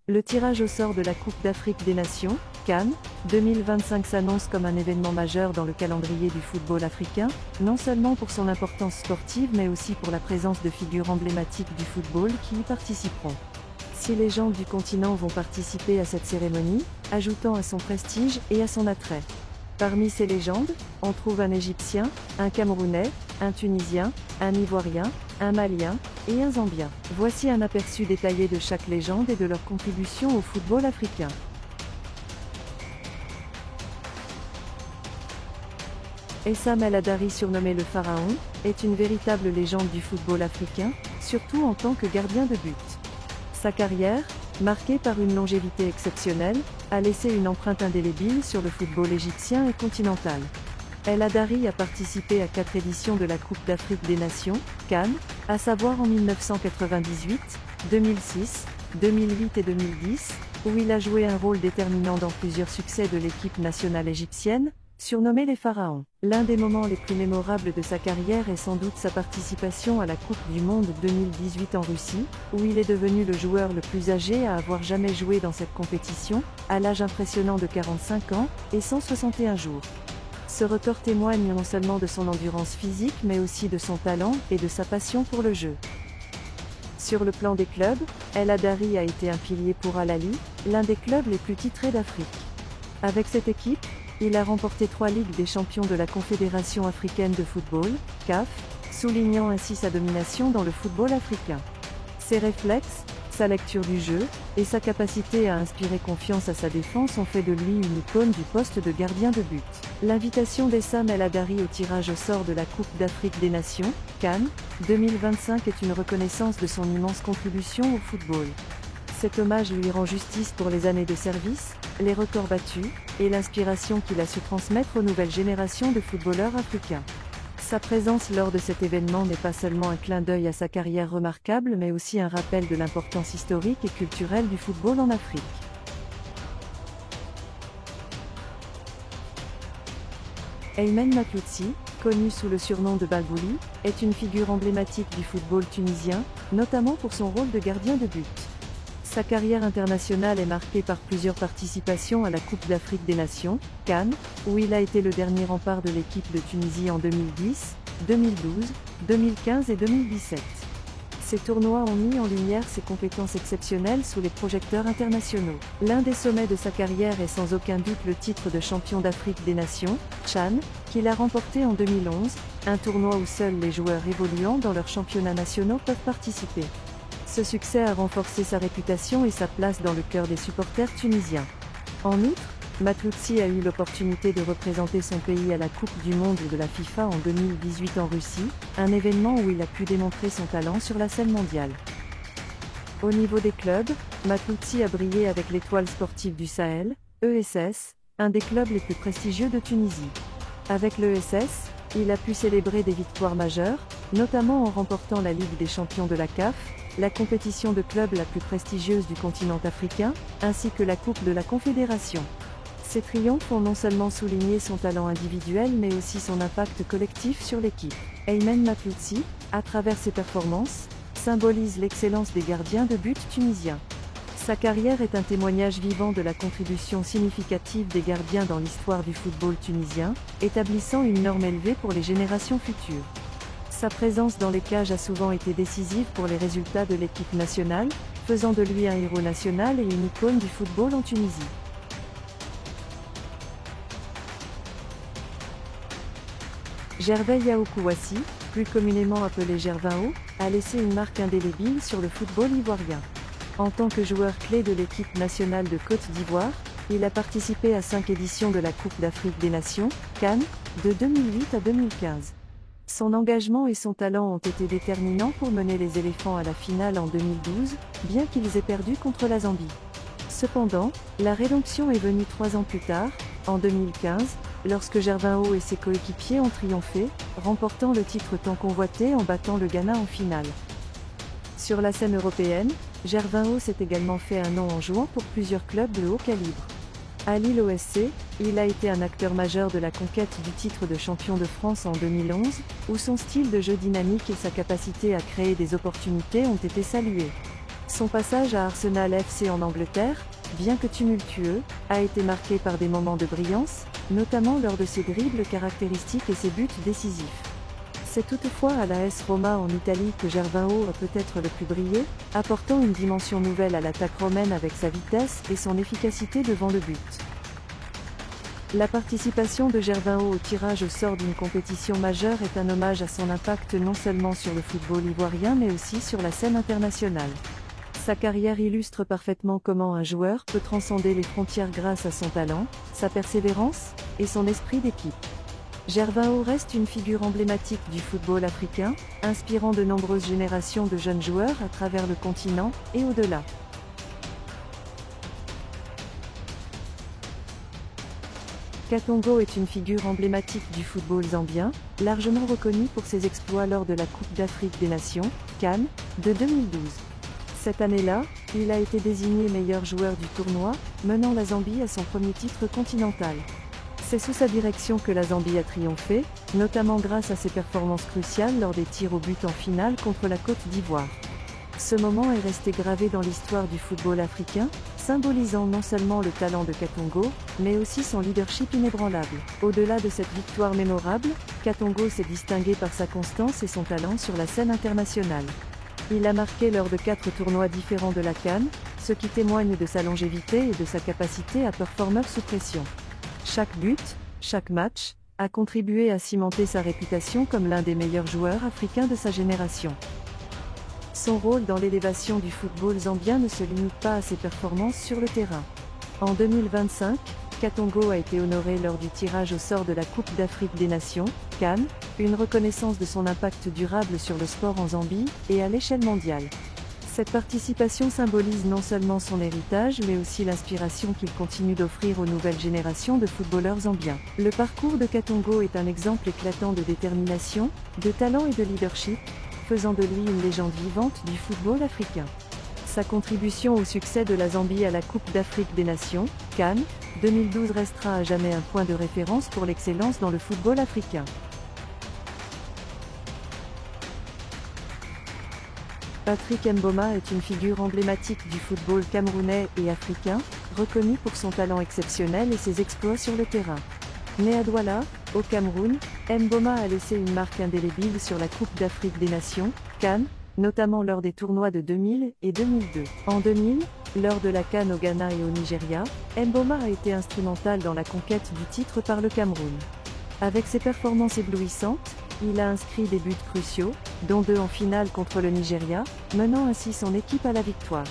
Le tirage au sort de la Coupe d'Afrique des Nations, CAN, 2025 s'annonce comme un événement majeur dans le calendrier du football africain, non seulement pour son importance sportive mais aussi pour la présence de figures emblématiques du football qui y participeront. 6 légendes du continent vont participer à cette cérémonie, ajoutant à son prestige et à son attrait. Parmi ces légendes, on trouve un Égyptien, un Camerounais, un Tunisien, un Ivoirien, un Malien et un Zambien. Voici un aperçu détaillé de chaque légende et de leur contribution au football africain. Essam El Hadary, surnommé le Pharaon, est une véritable légende du football africain, surtout en tant que gardien de but. Sa carrière, marquée par une longévité exceptionnelle, a laissé une empreinte indélébile sur le football égyptien et continental. El Hadary a participé à 4 éditions de la Coupe d'Afrique des Nations, CAN, à savoir en 1998, 2006, 2008 et 2010, où il a joué un rôle déterminant dans plusieurs succès de l'équipe nationale égyptienne, surnommée les Pharaons. L'un des moments les plus mémorables de sa carrière est sans doute sa participation à la Coupe du Monde 2018 en Russie, où il est devenu le joueur le plus âgé à avoir jamais joué dans cette compétition, à l'âge impressionnant de 45 ans et 161 jours. Ce record témoigne non seulement de son endurance physique mais aussi de son talent et de sa passion pour le jeu. Sur le plan des clubs, El Hadary a été un pilier pour Al Ahly, l'un des clubs les plus titrés d'Afrique. Avec cette équipe, il a remporté 3 Ligues des champions de la Confédération africaine de football, CAF, soulignant ainsi sa domination dans le football africain. Ses réflexes, sa lecture du jeu, et sa capacité à inspirer confiance à sa défense ont fait de lui une icône du poste de gardien de but. L'invitation d'Essam El Hadary au tirage au sort de la Coupe d'Afrique des Nations, CAN, 2025 est une reconnaissance de son immense contribution au football. Cet hommage lui rend justice pour les années de service, les records battus, et l'inspiration qu'il a su transmettre aux nouvelles générations de footballeurs africains. Sa présence lors de cet événement n'est pas seulement un clin d'œil à sa carrière remarquable mais aussi un rappel de l'importance historique et culturelle du football en Afrique. Aymen Makhloudsi, connu sous le surnom de Balbouli, est une figure emblématique du football tunisien, notamment pour son rôle de gardien de but. Sa carrière internationale est marquée par plusieurs participations à la Coupe d'Afrique des Nations, CAN, où il a été le dernier rempart de l'équipe de Tunisie en 2010, 2012, 2015 et 2017. Ces tournois ont mis en lumière ses compétences exceptionnelles sous les projecteurs internationaux. L'un des sommets de sa carrière est sans aucun doute le titre de champion d'Afrique des Nations, CHAN, qu'il a remporté en 2011, un tournoi où seuls les joueurs évoluant dans leurs championnats nationaux peuvent participer. Ce succès a renforcé sa réputation et sa place dans le cœur des supporters tunisiens. En outre, Makhloudsi a eu l'opportunité de représenter son pays à la Coupe du Monde de la FIFA en 2018 en Russie, un événement où il a pu démontrer son talent sur la scène mondiale. Au niveau des clubs, Makhloudsi a brillé avec l'Étoile sportive du Sahel, ESS, un des clubs les plus prestigieux de Tunisie. Avec l'ESS, il a pu célébrer des victoires majeures, notamment en remportant la Ligue des champions de la CAF, la compétition de clubs la plus prestigieuse du continent africain, ainsi que la Coupe de la Confédération. Ces triomphes ont non seulement souligné son talent individuel mais aussi son impact collectif sur l'équipe. Aymen Makhloudsi, à travers ses performances, symbolise l'excellence des gardiens de but tunisiens. Sa carrière est un témoignage vivant de la contribution significative des gardiens dans l'histoire du football tunisien, établissant une norme élevée pour les générations futures. Sa présence dans les cages a souvent été décisive pour les résultats de l'équipe nationale, faisant de lui un héros national et une icône du football en Tunisie. Gervais Yao Kouassi, plus communément appelé Gervinho, a laissé une marque indélébile sur le football ivoirien. En tant que joueur clé de l'équipe nationale de Côte d'Ivoire, il a participé à 5 éditions de la Coupe d'Afrique des Nations, CAN, de 2008 à 2015. Son engagement et son talent ont été déterminants pour mener les éléphants à la finale en 2012, bien qu'ils aient perdu contre la Zambie. Cependant, la rédemption est venue 3 ans plus tard, en 2015, lorsque Gervinho et ses coéquipiers ont triomphé, remportant le titre tant convoité en battant le Ghana en finale. Sur la scène européenne, Gervinho s'est également fait un nom en jouant pour plusieurs clubs de haut calibre. À Lille OSC, il a été un acteur majeur de la conquête du titre de champion de France en 2011, où son style de jeu dynamique et sa capacité à créer des opportunités ont été salués. Son passage à Arsenal FC en Angleterre, bien que tumultueux, a été marqué par des moments de brillance, notamment lors de ses dribbles caractéristiques et ses buts décisifs. C'est toutefois à l'AS Roma en Italie que Gervinho a peut-être le plus brillé, apportant une dimension nouvelle à l'attaque romaine avec sa vitesse et son efficacité devant le but. La participation de Gervinho au tirage au sort d'une compétition majeure est un hommage à son impact non seulement sur le football ivoirien mais aussi sur la scène internationale. Sa carrière illustre parfaitement comment un joueur peut transcender les frontières grâce à son talent, sa persévérance et son esprit d'équipe. Gervinho reste une figure emblématique du football africain, inspirant de nombreuses générations de jeunes joueurs à travers le continent et au-delà. Katongo est une figure emblématique du football zambien, largement reconnue pour ses exploits lors de la Coupe d'Afrique des Nations, CAN, de 2012. Cette année-là, il a été désigné meilleur joueur du tournoi, menant la Zambie à son premier titre continental. C'est sous sa direction que la Zambie a triomphé, notamment grâce à ses performances cruciales lors des tirs au but en finale contre la Côte d'Ivoire. Ce moment est resté gravé dans l'histoire du football africain, symbolisant non seulement le talent de Katongo, mais aussi son leadership inébranlable. Au-delà de cette victoire mémorable, Katongo s'est distingué par sa constance et son talent sur la scène internationale. Il a marqué lors de 4 tournois différents de la CAN, ce qui témoigne de sa longévité et de sa capacité à performer sous pression. Chaque but, chaque match, a contribué à cimenter sa réputation comme l'un des meilleurs joueurs africains de sa génération. Son rôle dans l'élévation du football zambien ne se limite pas à ses performances sur le terrain. En 2025, Katongo a été honoré lors du tirage au sort de la Coupe d'Afrique des Nations, CAN, une reconnaissance de son impact durable sur le sport en Zambie et à l'échelle mondiale. Cette participation symbolise non seulement son héritage mais aussi l'inspiration qu'il continue d'offrir aux nouvelles générations de footballeurs zambiens. Le parcours de Katongo est un exemple éclatant de détermination, de talent et de leadership, faisant de lui une légende vivante du football africain. Sa contribution au succès de la Zambie à la Coupe d'Afrique des Nations, CAN, 2012 restera à jamais un point de référence pour l'excellence dans le football africain. Patrick Mboma est une figure emblématique du football camerounais et africain, reconnu pour son talent exceptionnel et ses exploits sur le terrain. Né à Douala, au Cameroun, Mboma a laissé une marque indélébile sur la Coupe d'Afrique des Nations, CAN, notamment lors des tournois de 2000 et 2002. En 2000, lors de la CAN au Ghana et au Nigeria, Mboma a été instrumental dans la conquête du titre par le Cameroun. Avec ses performances éblouissantes, il a inscrit des buts cruciaux, dont 2 en finale contre le Nigeria, menant ainsi son équipe à la victoire.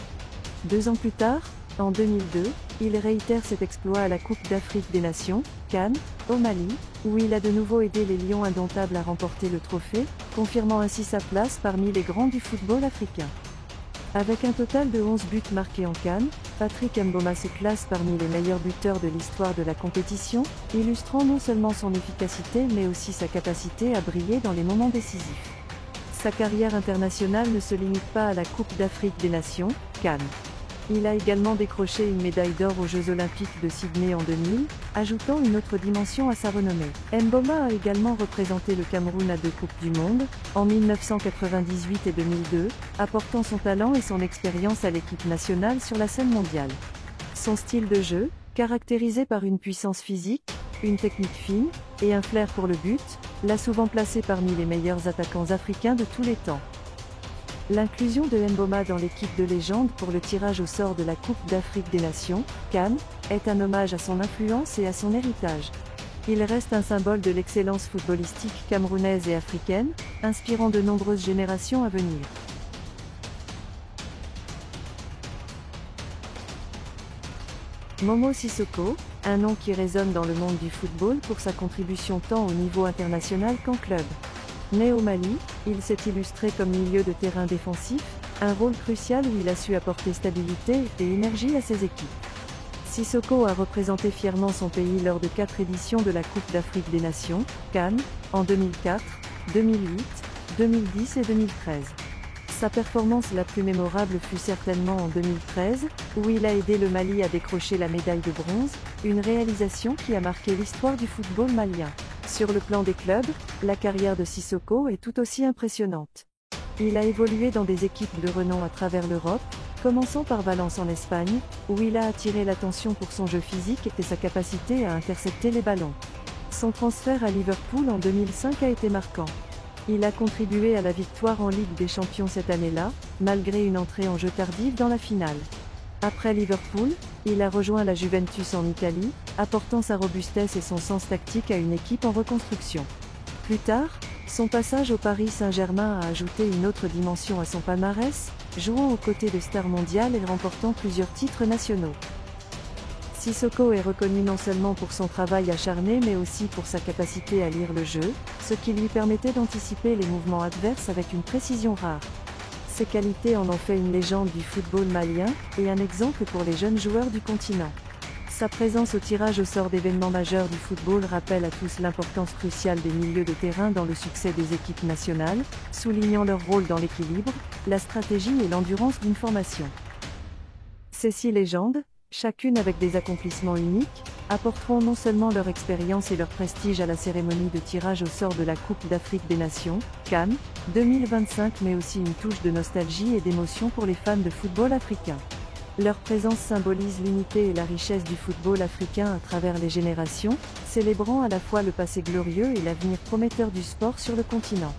2 ans plus tard, en 2002, il réitère cet exploit à la Coupe d'Afrique des Nations, CAN, au Mali, où il a de nouveau aidé les Lions indomptables à remporter le trophée, confirmant ainsi sa place parmi les grands du football africain. Avec un total de 11 buts marqués en CAN, Patrick Mboma se classe parmi les meilleurs buteurs de l'histoire de la compétition, illustrant non seulement son efficacité mais aussi sa capacité à briller dans les moments décisifs. Sa carrière internationale ne se limite pas à la Coupe d'Afrique des Nations, CAN. Il a également décroché une médaille d'or aux Jeux Olympiques de Sydney en 2000, ajoutant une autre dimension à sa renommée. Mboma a également représenté le Cameroun à 2 Coupes du Monde, en 1998 et 2002, apportant son talent et son expérience à l'équipe nationale sur la scène mondiale. Son style de jeu, caractérisé par une puissance physique, une technique fine, et un flair pour le but, l'a souvent placé parmi les meilleurs attaquants africains de tous les temps. L'inclusion de Mboma dans l'équipe de légende pour le tirage au sort de la Coupe d'Afrique des Nations, CAN, est un hommage à son influence et à son héritage. Il reste un symbole de l'excellence footballistique camerounaise et africaine, inspirant de nombreuses générations à venir. Momo Sissoko, un nom qui résonne dans le monde du football pour sa contribution tant au niveau international qu'en club. Né au Mali, il s'est illustré comme milieu de terrain défensif, un rôle crucial où il a su apporter stabilité et énergie à ses équipes. Sissoko a représenté fièrement son pays lors de 4 éditions de la Coupe d'Afrique des Nations, CAN, en 2004, 2008, 2010 et 2013. Sa performance la plus mémorable fut certainement en 2013, où il a aidé le Mali à décrocher la médaille de bronze, une réalisation qui a marqué l'histoire du football malien. Sur le plan des clubs, la carrière de Sissoko est tout aussi impressionnante. Il a évolué dans des équipes de renom à travers l'Europe, Commençons par Valence en Espagne, où il a attiré l'attention pour son jeu physique et sa capacité à intercepter les ballons. Son transfert à Liverpool en 2005 a été marquant. Il a contribué à la victoire en Ligue des Champions cette année-là, malgré une entrée en jeu tardive dans la finale. Après Liverpool, il a rejoint la Juventus en Italie, apportant sa robustesse et son sens tactique à une équipe en reconstruction. Plus tard, son passage au Paris Saint-Germain a ajouté une autre dimension à son palmarès, jouant aux côtés de stars mondiales et remportant plusieurs titres nationaux. Sissoko est reconnu non seulement pour son travail acharné mais aussi pour sa capacité à lire le jeu, ce qui lui permettait d'anticiper les mouvements adverses avec une précision rare. Ces qualités en ont fait une légende du football malien, et un exemple pour les jeunes joueurs du continent. Sa présence au tirage au sort d'événements majeurs du football rappelle à tous l'importance cruciale des milieux de terrain dans le succès des équipes nationales, soulignant leur rôle dans l'équilibre, la stratégie et l'endurance d'une formation. Ces 6 légendes, chacune avec des accomplissements uniques, apporteront non seulement leur expérience et leur prestige à la cérémonie de tirage au sort de la Coupe d'Afrique des Nations, CAN, 2025, mais aussi une touche de nostalgie et d'émotion pour les fans de football africain. Leur présence symbolise l'unité et la richesse du football africain à travers les générations, célébrant à la fois le passé glorieux et l'avenir prometteur du sport sur le continent.